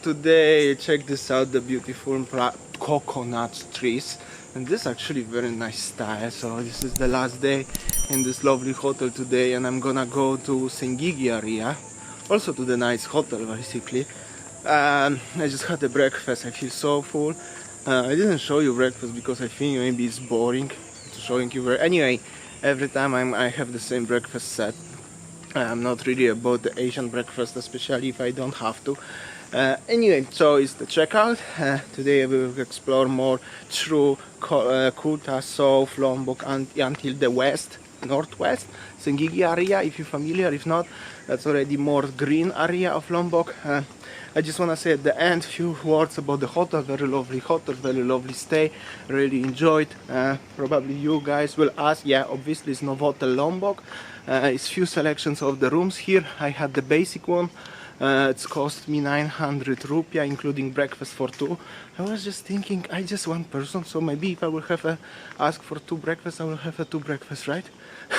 today, check this out, the beautiful coconut trees. And this is actually very nice style. So this is the last day in this lovely hotel today, and I'm gonna go to Sengigi area, also to the nice hotel basically. I just had a breakfast. I feel so full. I didn't show you breakfast because I think maybe it's boring to showing you. Anyway, every time I have the same breakfast set. I'm not really about the Asian breakfast, especially if I don't have to. Anyway, so it's the checkout. Today we will explore more through Kuta, South, Lombok, until the west, northwest, Sengigi area, if you're familiar. If not, that's already more green area of Lombok. I just want to say at the end few words about the hotel. Very lovely hotel, very lovely stay, really enjoyed. Probably you guys will ask, yeah, obviously it's Novotel Lombok. It's few selections of the rooms here. I had the basic one. It's cost me 900 rupiah, including breakfast for two. I was just thinking, I just one person, so maybe if I will have ask for two breakfasts, I will have two breakfasts, right?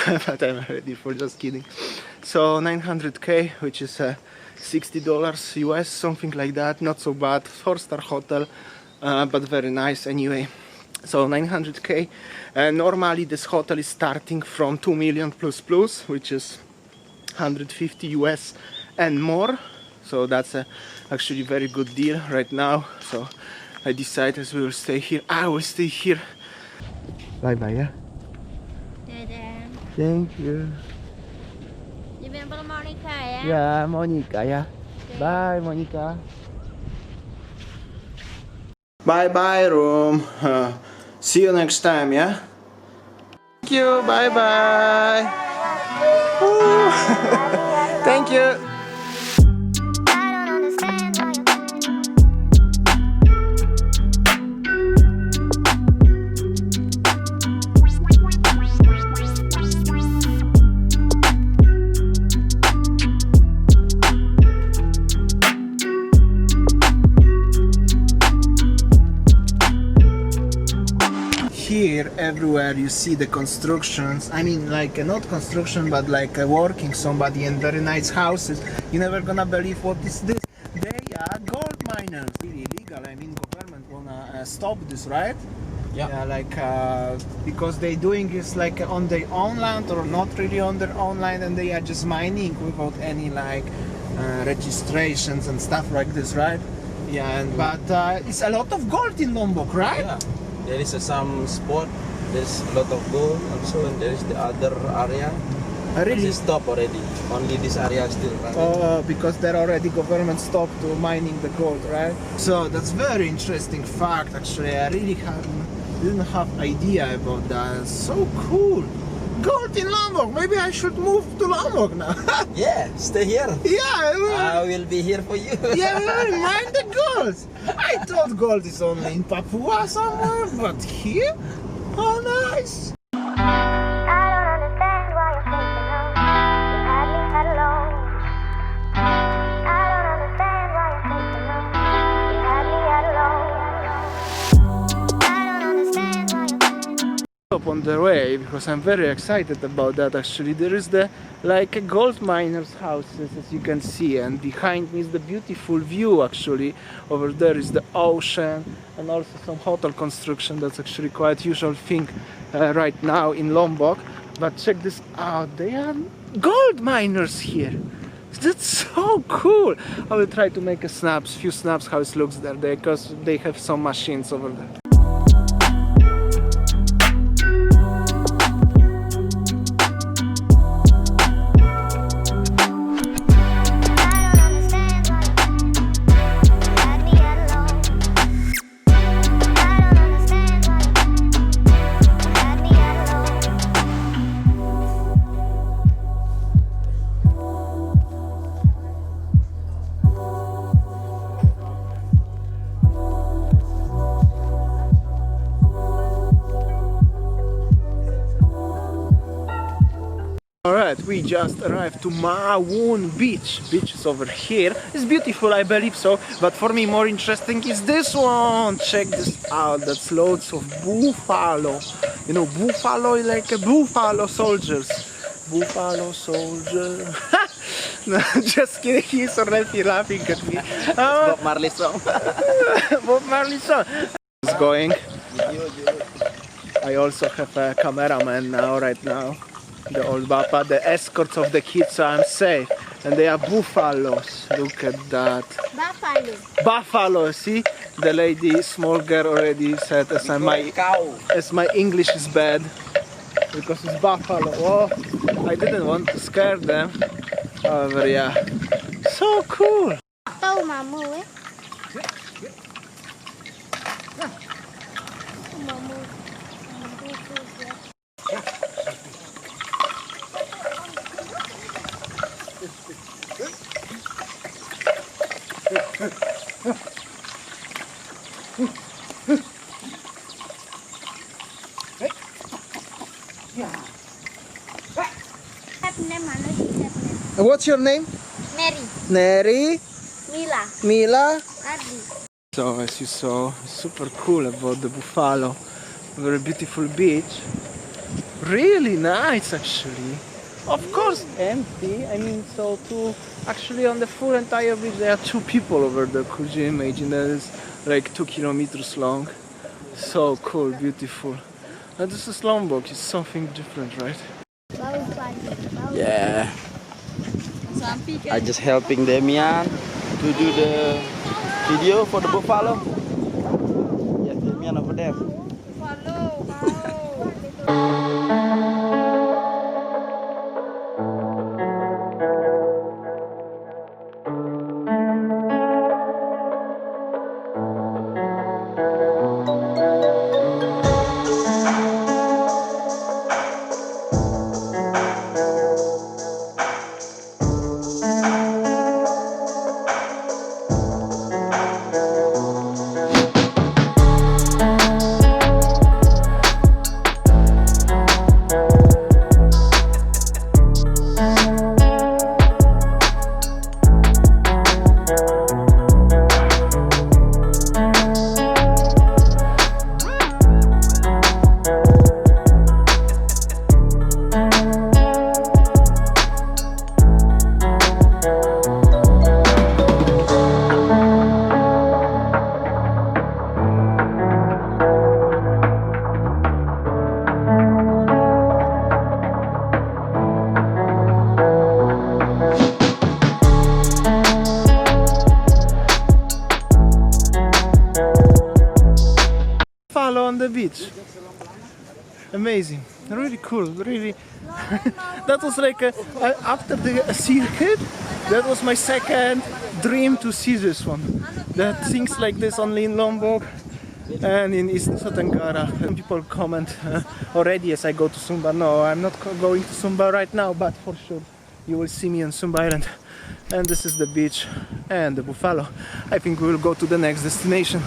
But I'm ready for just kidding. So 900k, which is $60 US, something like that. Not so bad. 4-star hotel, but very nice anyway. So 900k. Normally this hotel is starting from 2 million plus, which is 150 US and more. So that's actually very good deal right now. So I decided we will stay here. I will stay here. Bye bye, yeah? Dadah. Thank you. You remember Monica, ya? Yeah, Monica, yeah. Bye, Monica. Bye bye, room. See you next time, yeah? Thank you, bye bye. Thank you. Here, everywhere you see the constructions. I mean, like not construction, but like working somebody in very nice houses. You're never gonna believe what is this. They are gold miners. Really illegal. I mean, government wanna stop this, right? Yeah, like because they doing this like on their own land or not really on their own land, and they are just mining without any like registrations and stuff like this, right? Yeah, but it's a lot of gold in Lombok, right? Yeah. There is some spot, there's a lot of gold also, and there is the other area. Really? It's stopped already. Only this area still running. Oh, because there already government stopped to mining the gold, right? So that's very interesting fact. Actually, I really didn't have idea about that. So cool. Gold in Lombok. Maybe I should move to Lombok now. Yeah, stay here. Yeah. I will be here for you. Yeah, we mine the gold. I thought gold is only in Papua somewhere, but here? Oh, nice. On the way, because I'm very excited about that. Actually, there is the like a gold miners houses, as you can see, and behind me is the beautiful view. Actually, over there is the ocean and also some hotel construction. That's actually quite usual thing right now in Lombok. But check this out, they are gold miners here. That's so cool. I will try to make few snaps how it looks there, because they have some machines over there. Alright, we just arrived to Mawon Beach. Beach is over here. It's beautiful, I believe so, but for me more interesting is this one. Check this out, that's loads of buffalo. You know, buffalo like a buffalo soldiers. Buffalo soldier. No, just kidding. He's already laughing at me. Bob Marley song. Bob Marley song. It's going. I also have a cameraman now, right now. The old Bapa, the escorts of the kids, so I'm safe. And they are buffaloes. Look at that. Buffalo. Buffalo, see? The lady, small girl already said as my English is bad. Because it's buffalo. Oh, I didn't want to scare them. However, yeah. So cool. Tâu mà mua ấy. Mà mua. What's your name? Mary. Neri? Mila. Mila? Adi. So as you saw, it's super cool about the buffalo. Very beautiful beach. Really nice actually. Of course empty. I mean, so too. Actually on the full entire beach there are 2 people over there. Could you imagine? That is like 2 kilometers long. So cool, beautiful. And this is Lombok. It's something different, right? Yeah. I just helping Damian to do the video for the buffalo. Yeah, Damian over there. On the beach. Amazing, really cool, really. That was like after the circuit, that was my second dream to see this one. There are things like this only in Lombok and in East Nusa Tenggara. And people comment already as I go to Sumba. No, I'm not going to Sumba right now, but for sure you will see me on Sumba Island. And this is the beach and the buffalo. I think we will go to the next destination.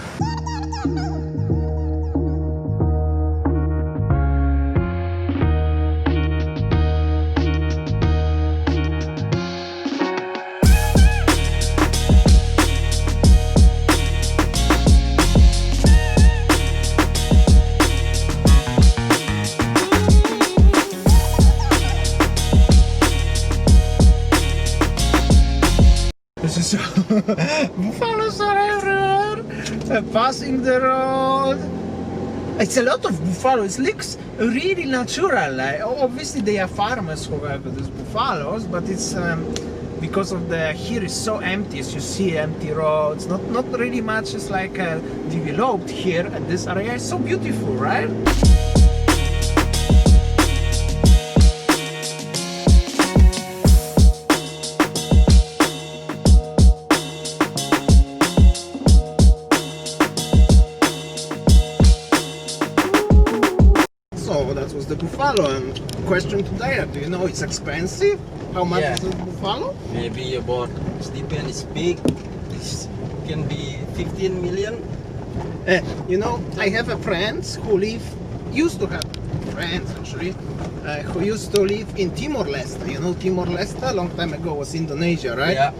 Buffaloes are everywhere, passing the road. It's a lot of buffalo. It looks really natural. Like, obviously, they are farmers who have these buffaloes, but it's because of the here is so empty. As you see, empty roads. Not really much is like developed here. And this area is so beautiful, right? So that was the buffalo. And question today, do you know it's expensive? How much is the buffalo? Maybe about, it depends, it's big. It can be 15 million. You know, I have a friends who used to have friends actually, who used to live in Timor-Leste. You know Timor-Leste, a long time ago was Indonesia, right? Yeah.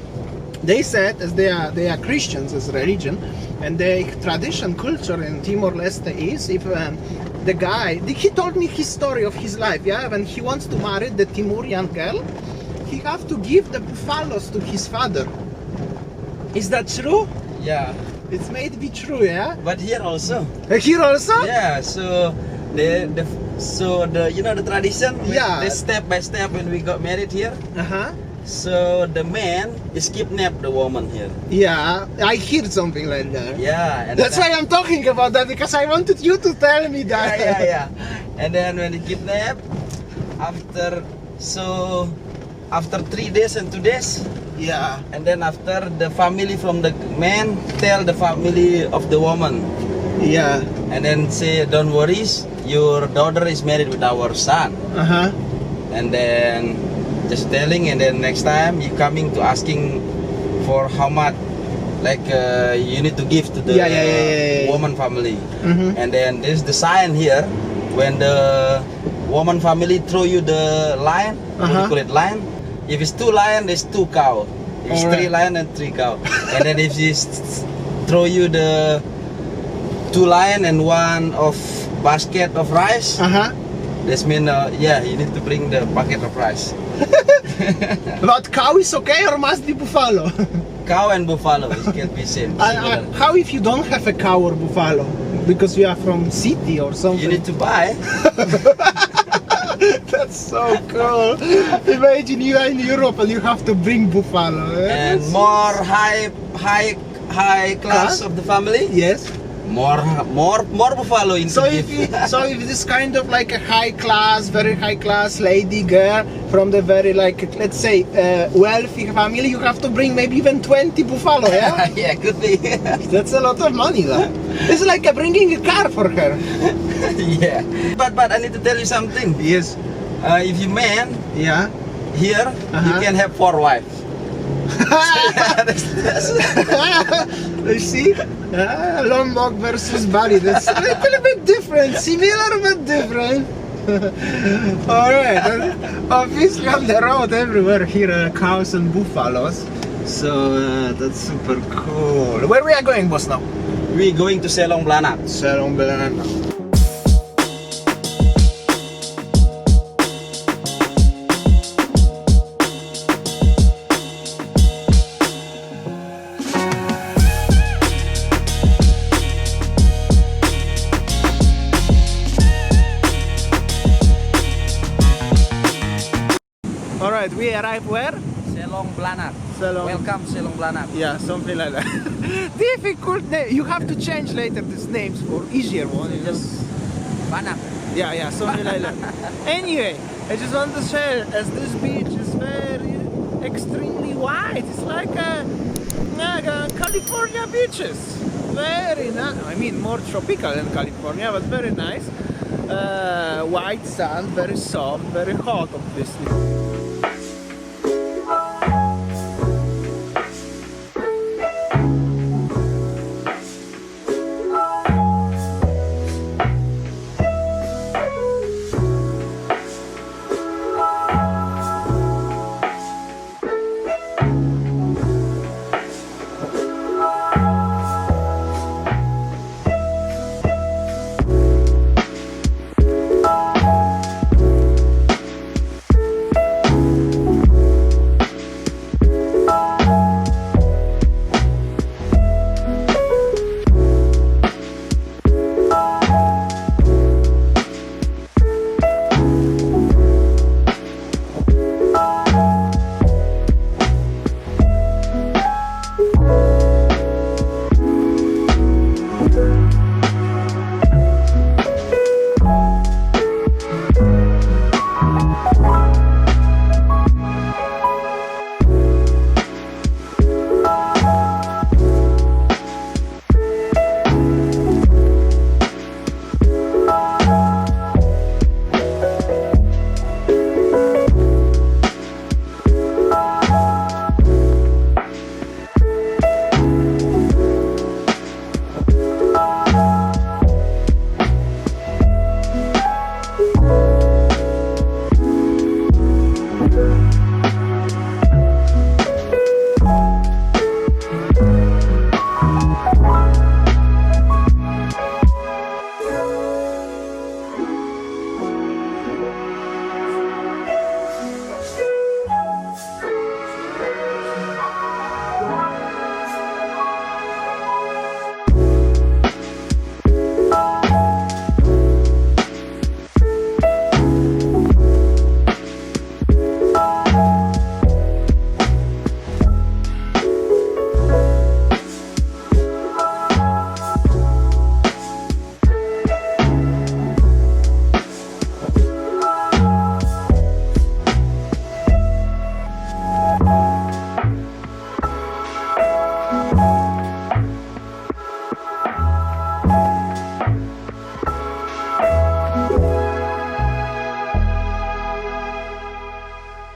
They said, as they are Christians as a religion, and the tradition, culture in Timor-Leste is if the guy, he told me his story of his life, yeah, when he wants to marry the Timurian girl, he have to give the buffaloes to his father. Is that true? Yeah. It's made to be true, yeah? But here also. Here also? Yeah. So the you know the tradition. Yeah. The step by step when we got married here. Uh-huh. So the man is kidnapped the woman here. Yeah, I hear something like that. Yeah. And That's why I'm talking about that, because I wanted you to tell me that. Yeah. And then when he kidnapped, after 3 days and 2 days, Yeah. and then after the family from the man tell the family of the woman, Yeah. and then say, don't worry, your daughter is married with our son. Uh-huh. And then just telling, and then next time you coming to asking for how much, like you need to give to the Yeah. woman family. Mhm. And then there's the sign here when the woman family throw you the lion. What do you Uh-huh. call it, lion? If it's 2 lion, there's 2 cow. If it's 3 Alright. lion and 3 cow. And then if she throw you the 2 lion and 1 of basket of rice, Uh-huh. this mean yeah, you need to bring the bucket of rice. But cow is okay or must be buffalo? Cow and buffalo it can be same. Similar. How if you don't have a cow or buffalo? Because you are from city or something. You need to buy. That's so cool. Imagine you are in Europe and you have to bring buffalo. And more high class Huh? of the family, Yes. more buffalo in So if this kind of like a very high class lady girl from the very like let's say wealthy family, you have to bring maybe even 20 buffalo. Yeah. Yeah, could be. That's a lot of money, though. It's like bringing a car for her. Yeah, but I need to tell you something. Yes. If you man Yeah. here, you Uh-huh. can have 4 wives. You see? Lombok versus Bali. That's a little bit different. Similar but different. Alright. Obviously on the road everywhere here are cows and buffaloes. So that's super cool. Where we are going, boss, now? We going to Selong Blanak. Selong Blanak. Alright, we arrived where? Selong Blanak. Selong. Welcome Selong Blanak. Yeah, something like that. Difficult name. You have to change later these names for easier one. You just Blanak. yeah, something like that. Anyway, I just want to share as this beach is very extremely wide. It's like a California beaches. Very nice. I mean, more tropical than California, but very nice. White sand, very soft, very hot, obviously.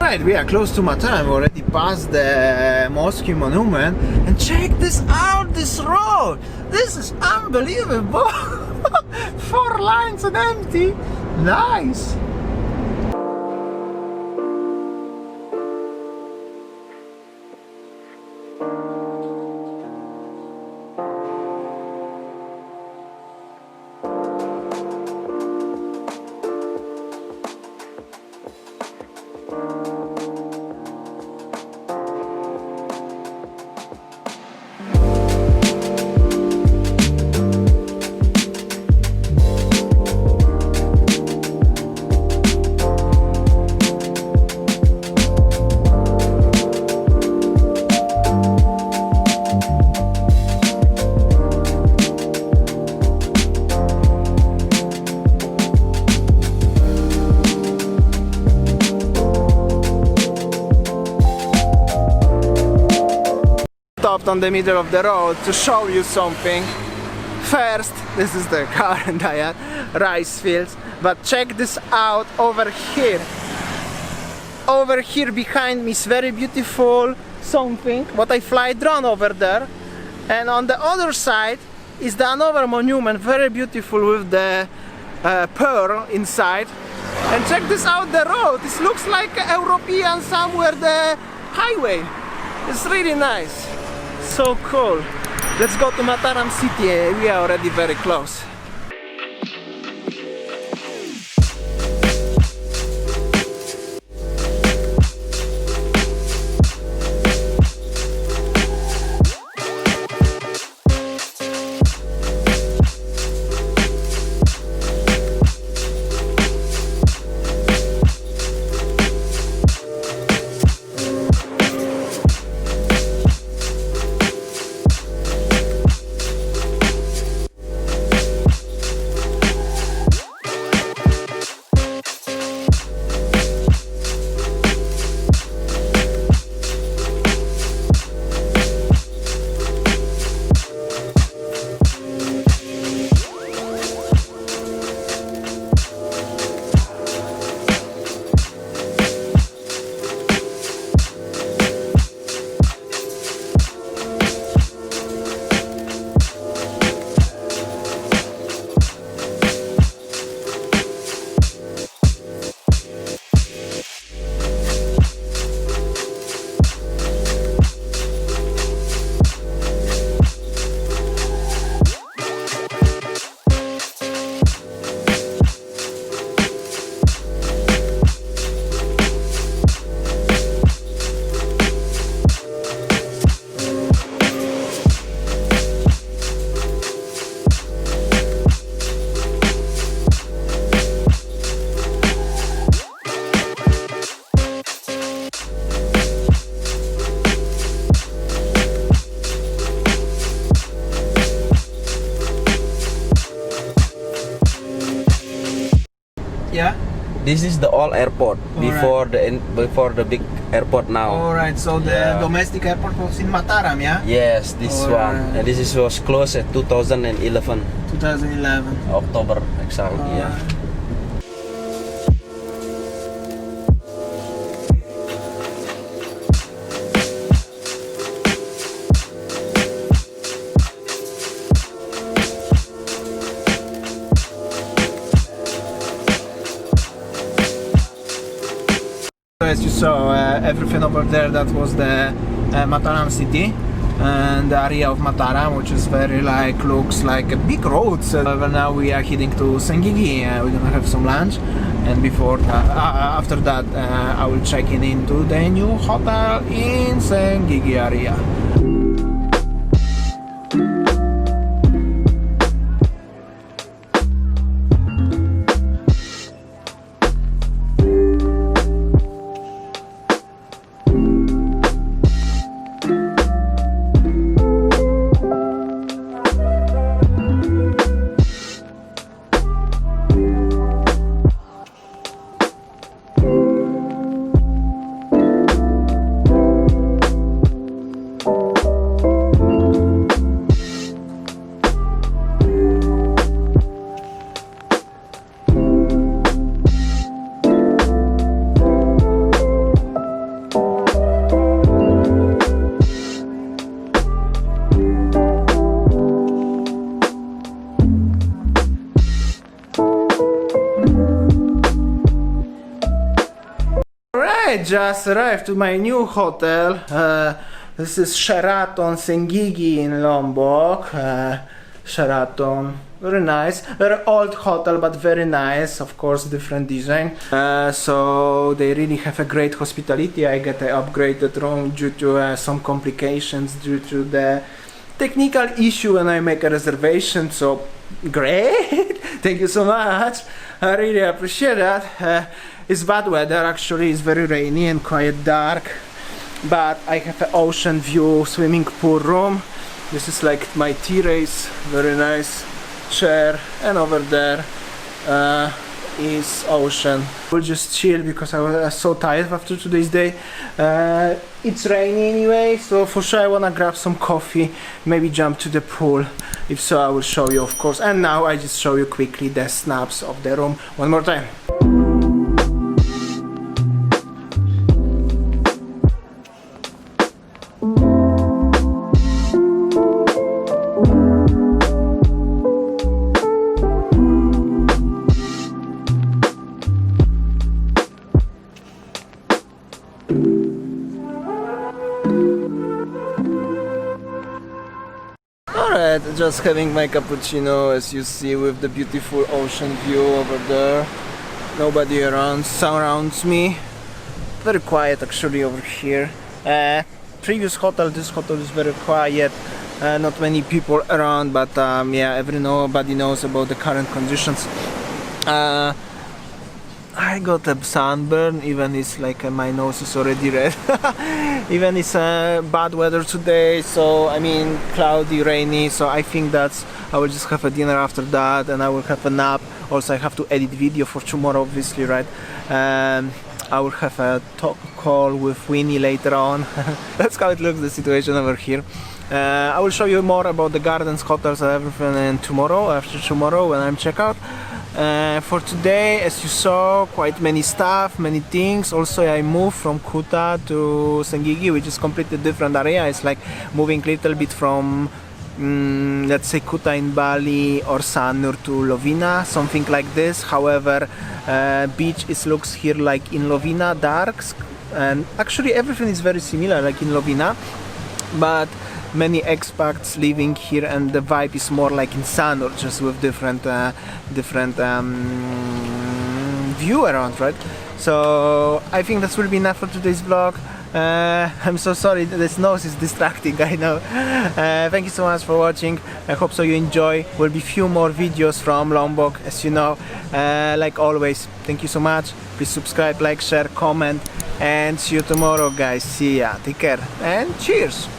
Right, we are close to Mataram. We already passed the Mosque Monument, and check this out, this road. This is unbelievable. 4 lines and empty. Nice. Stopped on the middle of the road to show you something. First, this is the current rice fields, but check this out over here. Over here behind me is very beautiful something, what I fly drone over there, and on the other side is the another monument, very beautiful with the pearl inside. And check this out, the road. This looks like a European somewhere, the highway. It's really nice. So cool. Let's go to Mataram city. We are already very close. Yeah. This is the old airport before the big airport now. Alright, so the domestic airport was in Mataram, yeah? Yes, this one. And this was closed at 2011. 2011. October exactly, yeah. As you saw, everything over there, that was the Mataram city and the area of Mataram, which is very looks like a big road. So now we are heading to Senggigi. We're gonna have some lunch, and before that, after that, I will check into the new hotel in Senggigi area. Alright, just arrived to my new hotel. This is Sheraton Sengigi in Lombok. Sheraton, very nice. Very old hotel, but very nice. Of course, different design. So they really have a great hospitality. I get an upgraded room due to some complications due to the technical issue when I make a reservation. So great. Thank you so much. I really appreciate that. It's bad weather actually. It's very rainy and quite dark. But I have an ocean view swimming pool room. This is like my terrace, very nice chair, and over there is ocean. We'll just chill because I was so tired after today's day. It's rainy anyway, so for sure I wanna grab some coffee, maybe jump to the pool. If so, I will show you, of course. And now I just show you quickly the snaps of the room one more time. Alright, just having my cappuccino, as you see, with the beautiful ocean view over there. Nobody around surrounds me. Very quiet actually over here. Previous hotel, this hotel is very quiet. Not many people around, but yeah, nobody knows about the current conditions. I got a sunburn, even it's like my nose is already red. Even it's bad weather today, so I mean cloudy, rainy, so I think I will just have a dinner after that and I will have a nap. Also I have to edit video for tomorrow, obviously, right? I will have a talk call with Winnie later on. That's how it looks, the situation over here. I will show you more about the gardens, hotels and everything and tomorrow, after tomorrow when I'm check out. For today, as you saw, quite many stuff, many things. Also I moved from Kuta to Sengigi, which is completely different area. It's like moving a little bit from let's say Kuta in Bali or Sanur to Lovina, something like this. However, beach looks here like in Lovina, dark, and actually everything is very similar like in Lovina, but many expats living here and the vibe is more like in Sanur, just with different view around, right? So I think that will be enough for today's vlog. I'm so sorry, this nose is distracting, I know. Thank you so much for watching. I hope so you enjoy. Will be few more videos from Lombok, as you know. Like always, thank you so much. Please subscribe, like, share, comment, and see you tomorrow, guys. See ya, take care, and cheers.